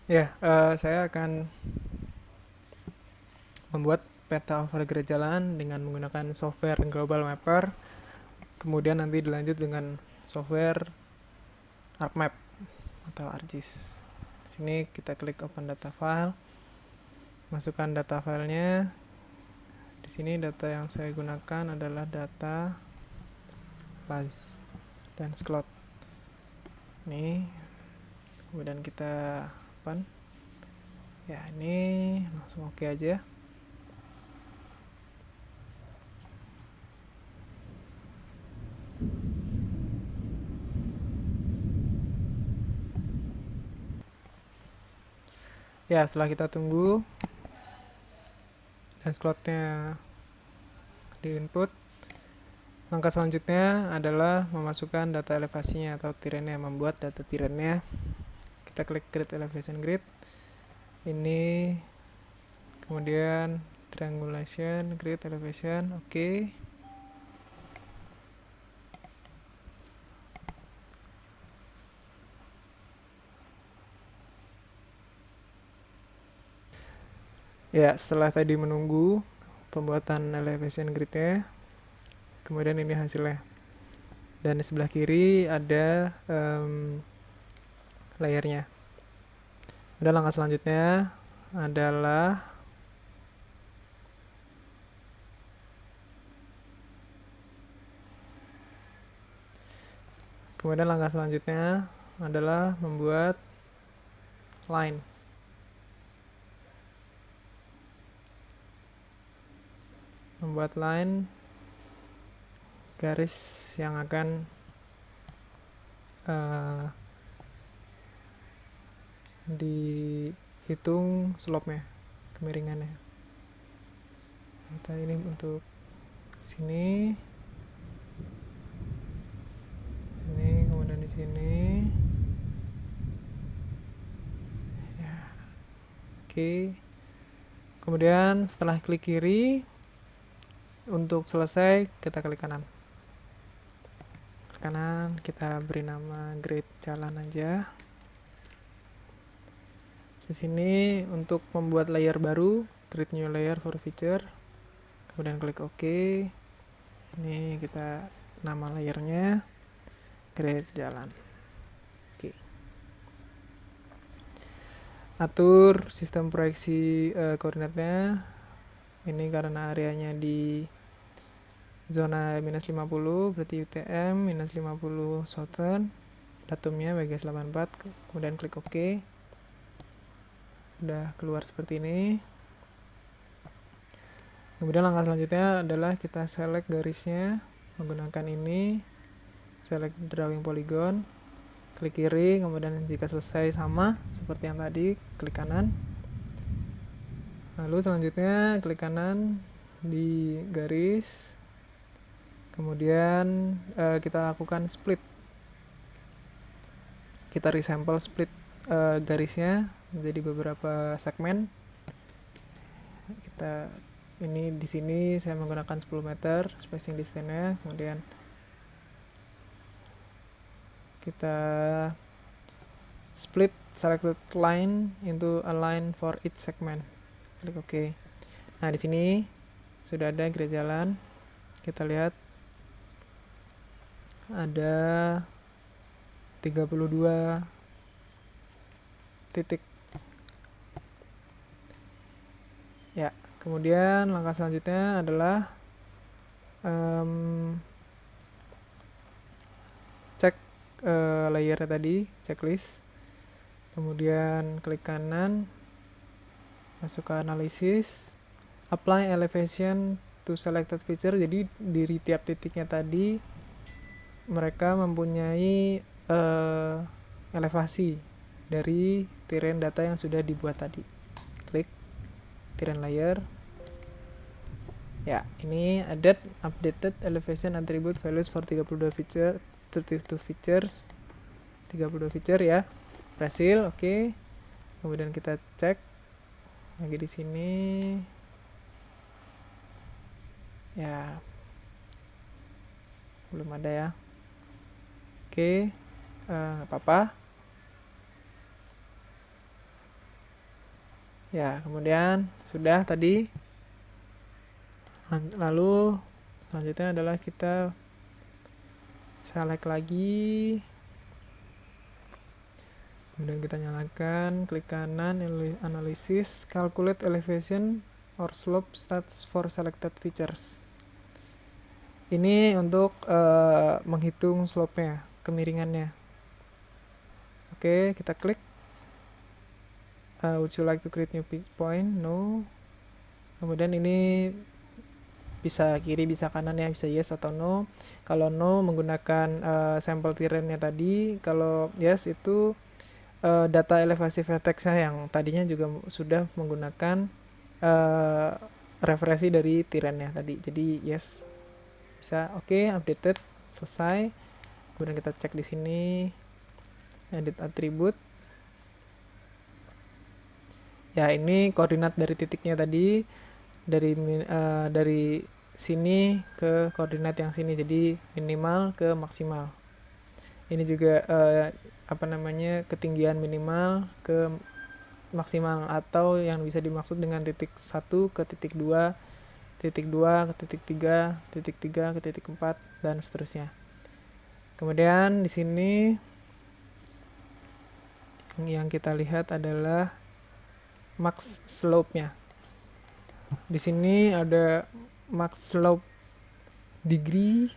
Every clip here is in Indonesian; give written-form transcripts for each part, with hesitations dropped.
Ya, saya akan membuat peta overgrid jalan dengan menggunakan software Global Mapper, kemudian nanti dilanjut dengan software ArcMap atau ArcGIS. Di sini kita klik Open Data File, masukkan data filenya. Di sini data yang saya gunakan adalah data Laz dan Schlot. Ini, kemudian kita open. Ya, ini langsung oke aja. Ya, setelah kita tunggu dan slotnya di input, langkah selanjutnya adalah memasukkan data elevasinya atau terrainnya, membuat data terrainnya. Kita klik Grid Elevation Grid. Ini, kemudian Triangulation, Grid Elevation, oke. Ya, setelah tadi menunggu pembuatan elevation gridnya, kemudian ini hasilnya. Dan di sebelah kiri ada layernya. Udah, langkah selanjutnya adalah membuat line. Membuat line, garis yang akan dihitung slope-nya, kemiringannya. Kita ini untuk sini, kemudian di sini. Ya, oke. Kemudian setelah klik kiri, untuk selesai kita klik kanan. Kita beri nama grid jalan aja. Di sini untuk membuat layer baru, create new layer for feature, kemudian klik OK. Ini kita nama layernya grid jalan. Oke. Atur sistem proyeksi koordinatnya. Ini karena areanya di zona minus 50, berarti UTM minus 50 southern. Datumnya WGS 84, kemudian klik OK. Sudah keluar seperti ini. Kemudian langkah selanjutnya adalah kita select garisnya menggunakan ini, select drawing polygon, klik kiri, kemudian jika selesai sama seperti yang tadi, klik kanan. Lalu selanjutnya klik kanan di garis, kemudian kita lakukan split. Kita resample split garisnya menjadi beberapa segmen. Kita ini di sini saya menggunakan 10 meter spacing distance-nya, kemudian kita split selected line into a line for each segment. Klik OK. Nah, di sini sudah ada grid jalan. Kita lihat ada 32 titik. Ya, kemudian langkah selanjutnya adalah cek layer tadi, checklist. Kemudian klik kanan, masuk ke analisis, apply elevation to selected feature. Jadi di tiap titiknya tadi mereka mempunyai elevasi dari terrain data yang sudah dibuat tadi. Klik terrain layer. Ya, ini added updated elevation attribute values for 32 features 32 feature ya. Berhasil, oke. Kemudian kita cek lagi di sini. Ya, belum ada ya. Oke, nggak apa-apa. Ya, kemudian sudah tadi. Lalu selanjutnya adalah kita select lagi, kemudian kita nyalakan, klik kanan, analysis, calculate elevation or slope stats for selected features. Ini untuk menghitung slope-nya, kemiringannya. Oke, kita klik. Would you like to create new point? No. Kemudian ini bisa kiri, bisa kanan ya, bisa yes atau no. Kalau no menggunakan sampel terrainnya tadi, kalau yes itu data elevasi vertexnya yang tadinya juga sudah menggunakan referensi dari terrainnya tadi. Jadi yes, bisa. Oke, updated, selesai. Kemudian kita cek di sini, edit attribute. Ya, ini koordinat dari titiknya tadi, dari sini ke koordinat yang sini, jadi minimal ke maksimal. Ini juga ketinggian minimal ke maksimal, atau yang bisa dimaksud dengan titik 1 ke titik 2, titik 2 ke titik 3, titik 3 ke titik 4, dan seterusnya. Kemudian di sini yang kita lihat adalah max slope-nya. Di sini ada max slope degree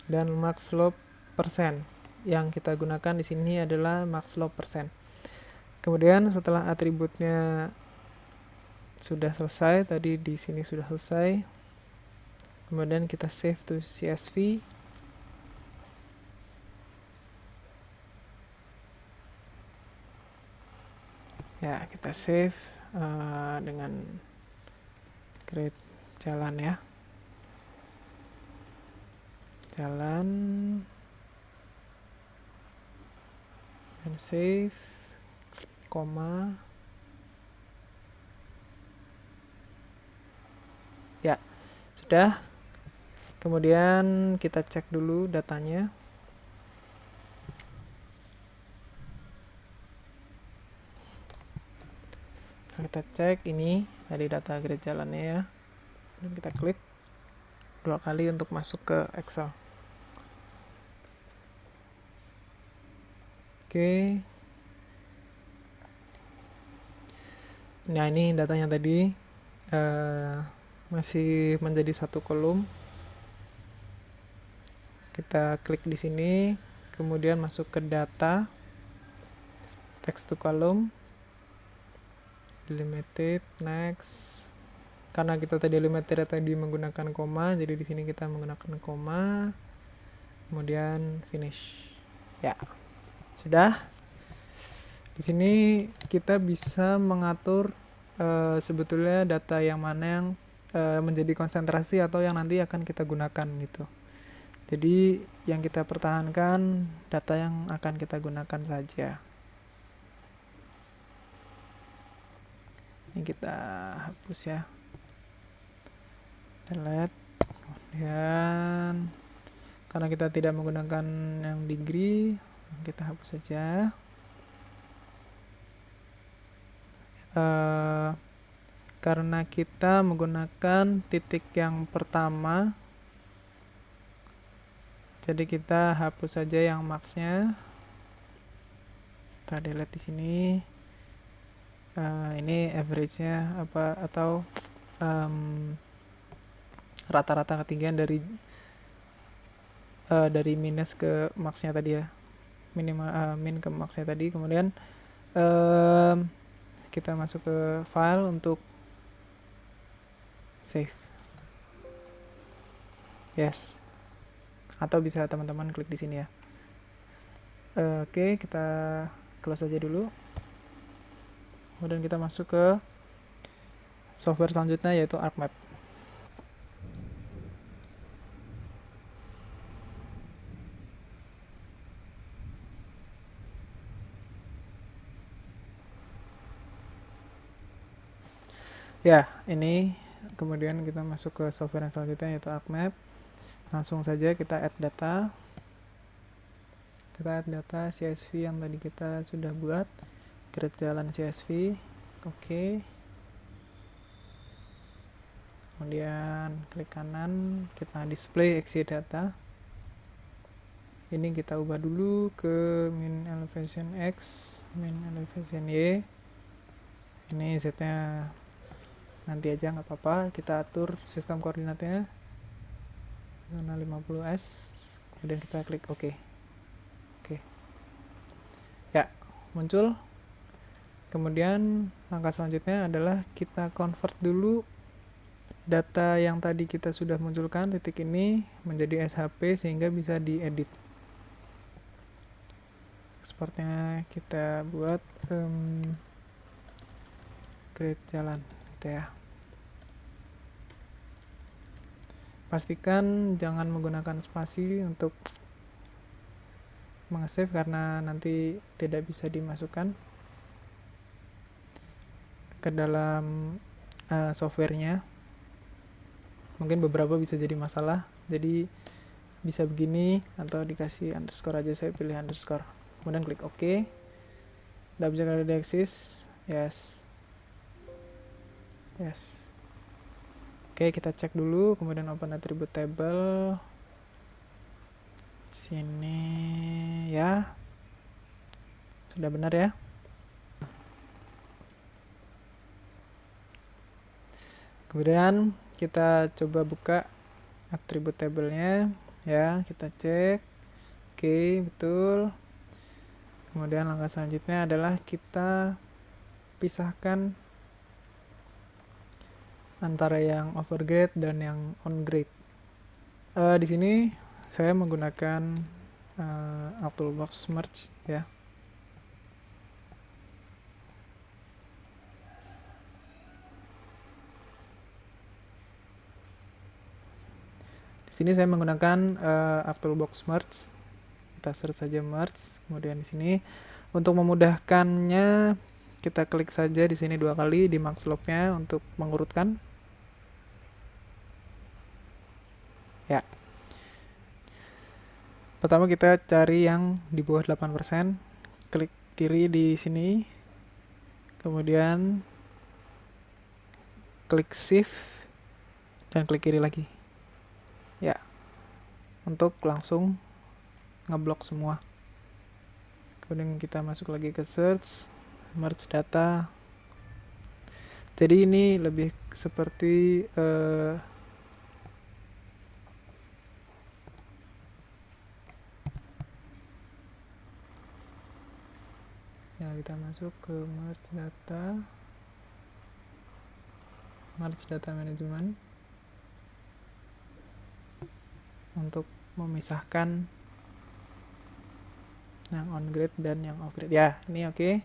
dan max slope persen. Yang kita gunakan di sini adalah max slope persen. Kemudian setelah atributnya sudah selesai, tadi di sini sudah selesai. Kemudian kita save to CSV. Ya, kita save dengan create jalan ya. Jalan. Dan save. Koma. Ya, sudah. Kemudian kita cek dulu datanya. Kita cek ini dari data grid jalannya ya. Dan kita klik 2 kali untuk masuk ke Excel. Oke. Nah, ini datanya tadi masih menjadi satu kolom. Kita klik di sini, kemudian masuk ke data, text to column, delimited, next. Karena kita tadi delimited tadi menggunakan koma, jadi di sini kita menggunakan koma, kemudian finish. Ya, sudah. Di sini kita bisa mengatur sebetulnya data yang mana yang menjadi konsentrasi atau yang nanti akan kita gunakan gitu. Jadi yang kita pertahankan data yang akan kita gunakan saja. Ini kita hapus ya. Delete. Kemudian karena kita tidak menggunakan yang degree, kita hapus saja. Karena kita menggunakan titik yang pertama, jadi kita hapus saja yang max-nya. Kita delete di sini. Ini average-nya apa, atau rata-rata ketinggian dari minus ke max-nya tadi ya, minimal min ke max-nya tadi. Kemudian kita masuk ke file untuk save. Yes. Atau bisa teman-teman klik di sini ya. Oke, kita close aja dulu. Kemudian kita masuk ke software selanjutnya, yaitu ArcMap. Ya, ini kemudian kita masuk ke software yang selanjutnya, yaitu ArcMap. Langsung saja kita add data. Kita add data CSV yang tadi kita sudah buat, create jalan CSV, oke. Kemudian klik kanan, kita display XY data. Ini kita ubah dulu ke min elevation X, min elevation Y. Ini Z-nya nanti aja nggak apa-apa, kita atur sistem koordinatnya zona 50S, kemudian kita klik OK. Oke. Ya, muncul. Kemudian langkah selanjutnya adalah kita convert dulu data yang tadi kita sudah munculkan titik ini menjadi SHP sehingga bisa diedit. Exportnya kita buat grid jalan gitu ya. Pastikan jangan menggunakan spasi untuk meng-save karena nanti tidak bisa dimasukkan ke dalam softwarenya. Mungkin beberapa bisa jadi masalah, jadi bisa begini atau dikasih underscore aja, saya pilih underscore. Kemudian klik OK. Object already exists, yes. Oke, kita cek dulu, kemudian open attribute table. Sini ya, sudah benar ya. Kemudian kita coba buka attribute table-nya ya, kita cek. Oke, betul. Kemudian langkah selanjutnya adalah kita pisahkan antara yang overgrade dan yang ongrade. Di sini saya menggunakan toolbox merge ya. Di sini saya menggunakan toolbox merge. Kita search saja merge, kemudian di sini untuk memudahkannya kita klik saja di sini 2 kali di max log-nya untuk mengurutkan. Ya. Pertama kita cari yang di bawah 8%, klik kiri di sini. Kemudian klik shift dan klik kiri lagi. Ya. Untuk langsung ngeblok semua. Kemudian kita masuk lagi ke search, merge data. Jadi ini lebih seperti ya, kita masuk ke merge data management untuk memisahkan yang on grid dan yang off grid ya. Ini oke.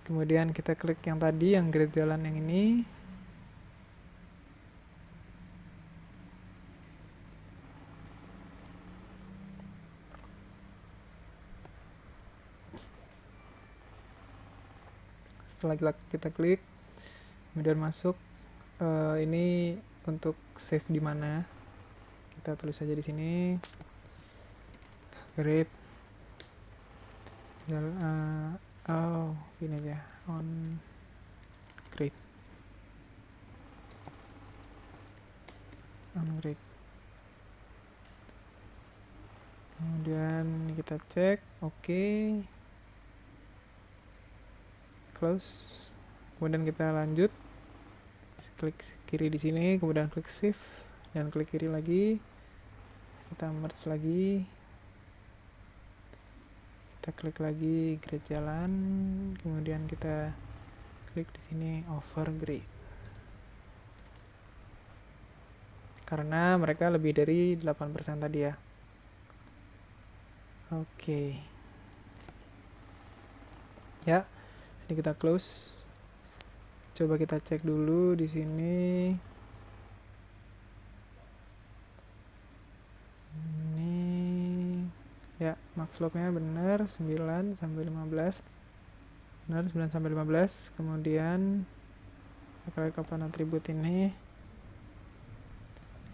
Kemudian kita klik yang tadi, yang grid jalan yang ini. Setelah kita klik, kemudian masuk, ini untuk save di mana, kita tulis saja di sini grid ini aja, on grid. Kemudian kita cek, oke. Close. Kemudian kita lanjut, klik kiri di sini, kemudian klik shift dan klik kiri lagi. Kita merge lagi. Kita klik lagi grid jalan, kemudian kita klik di sini overgrid. Karena mereka lebih dari 8% tadi ya. Oke. Ya, sini kita close. Coba kita cek dulu di sini. Ya, max log-nya benar 9 sampai 15. Benar 9 sampai 15. Kemudian kita klik open atribut ini.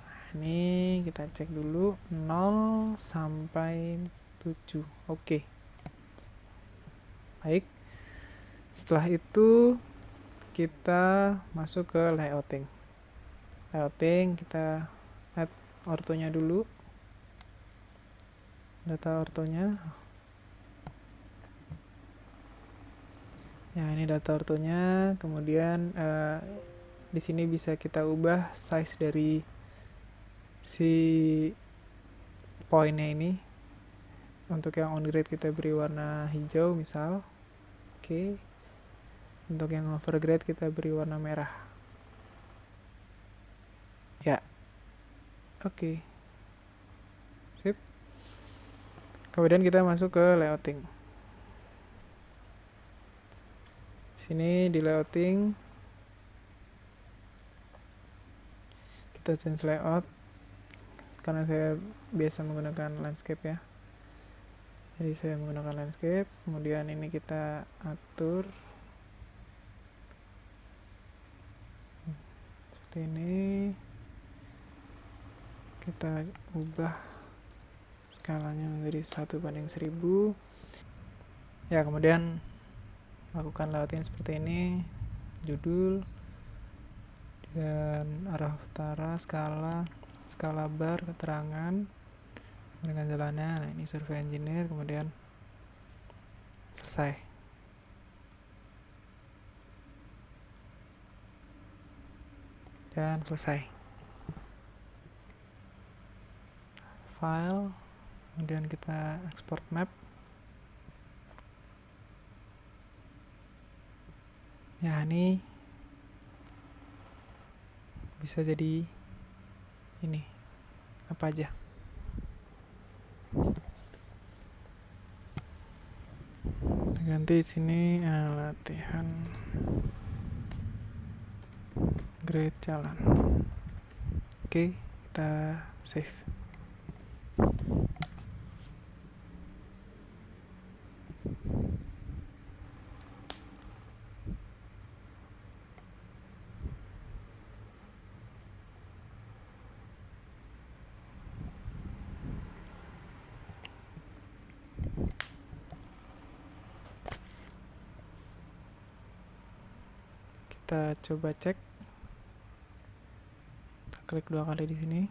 Nah, ini kita cek dulu 0 sampai 7. Oke. Baik. Setelah itu kita masuk ke layouting. Kita add ortonya dulu, data ortonya. Ya, ini data ortonya. Kemudian di sini bisa kita ubah size dari si poinnya ini. Untuk yang on grade kita beri warna hijau misal. Oke. Untuk yang overgrade kita beri warna merah. Ya. Oke. Sip. Kemudian kita masuk ke layouting. Sini di layouting kita change layout karena saya biasa menggunakan landscape ya. Jadi saya menggunakan landscape. Kemudian ini kita atur seperti ini. Kita ubah skalanya menjadi 1:1000. Ya, kemudian lakukan layouting seperti ini. Judul dan arah utara, skala bar, keterangan dengan jalannya. Nah, ini survei engineer. Kemudian selesai. Dan selesai. File, kemudian kita export map. Ya, ini bisa jadi ini apa aja. Ganti sini latihan grade jalan. Oke, kita save. Kita coba cek. Kita klik 2 kali di sini.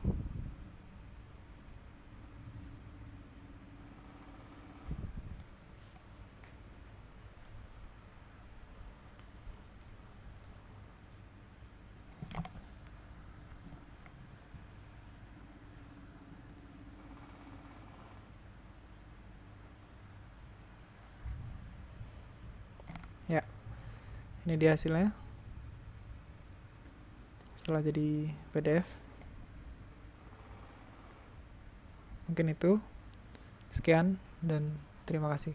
Ya, ini dia hasilnya setelah jadi PDF. Mungkin itu. Sekian dan terima kasih.